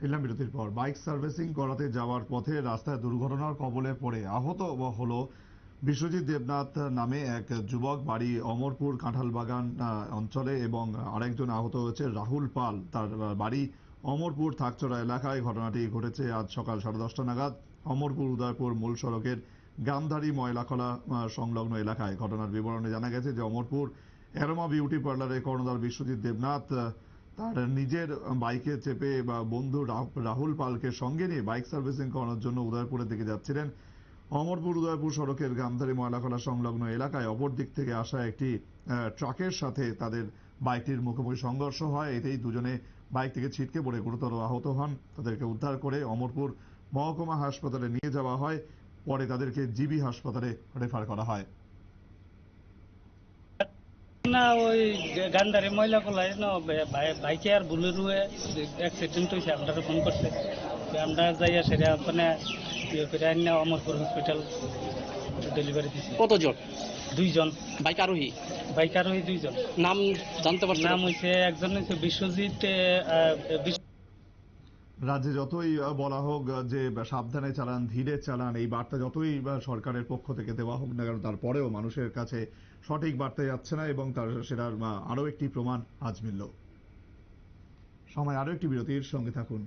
ফিরলাম বিরতির পর। বাইক সার্ভিসিং করাতে যাওয়ার পথে রাস্তায় দুর্ঘটনার কবলে পড়ে আহত হলো বিশ্বজিৎ দেবনাথ নামে এক যুবক, বাড়ি অমরপুর কাঁঠালবাগান অঞ্চলে, এবং আরেকজন আহত হয়েছে রাহুল পাল, তার বাড়ি অমরপুর থাকচড়া এলাকায়। ঘটনাটি ঘটেছে আজ সকাল 10:30 নাগাদ অমরপুর উদয়পুর মূল সড়কের গান্ধারী ময়লাখলা সংলগ্ন এলাকায়। ঘটনার বিবরণে জানা গেছে যে অমরপুর অ্যারোমা বিউটি পার্লারে কর্ণধার বিশ্বজিৎ দেবনাথ তার নিজের বাইকে চেপে বন্ধু রাহুল পালকে সঙ্গে নিয়ে বাইক সার্ভিসিং করানোর জন্য উদয়পুরের দিকে যাচ্ছিলেন। অমরপুর উদয়পুর সড়কের গান্ধারী ময়লাখলা সংলগ্ন এলাকায় অপর দিক থেকে আসা একটি ট্রাকের সাথে তাদের বাইকটির মুখোমুখি সংঘর্ষ হয়। এতেই দুজনে বাইক থেকে ছিটকে পড়ে গুরুতর আহত হন। তাদেরকে উদ্ধার করে অমরপুর মহকুমা হাসপাতালে নিয়ে যাওয়া হয়, পরে তাদেরকে জিবি হাসপাতালে রেফার করা হয়। না ওই গান্ধারে ময়লা কলাই না বাইকে আর বুলেরুয়ে অ্যাক্সিডেন্ট হয়েছে, আমরা ফোন করছে, আমরা যাইয়া সেটা মানে করে আনি অমরপুর হসপিটাল ডেলিভারি দিচ্ছি। কতজন? দুইজন বাইক আরোহী। বাইক আরোহী দুইজন। নাম জানতে পারছেন? নাম হয়েছে, একজন হচ্ছে বিশ্বজিৎ। রাজ্যে যতই বলা হোক যে সাবধানে চালান, ধীরে চালান, এই বার্তা যতই সরকারের পক্ষ থেকে দেওয়া হোক না কেন, তারপরেও মানুষের কাছে সঠিক বার্তা যাচ্ছে না, এবং তার সেটার আরো একটি প্রমাণ আজ মিলল। সময় আরো একটি বিরতির, সঙ্গে থাকুন।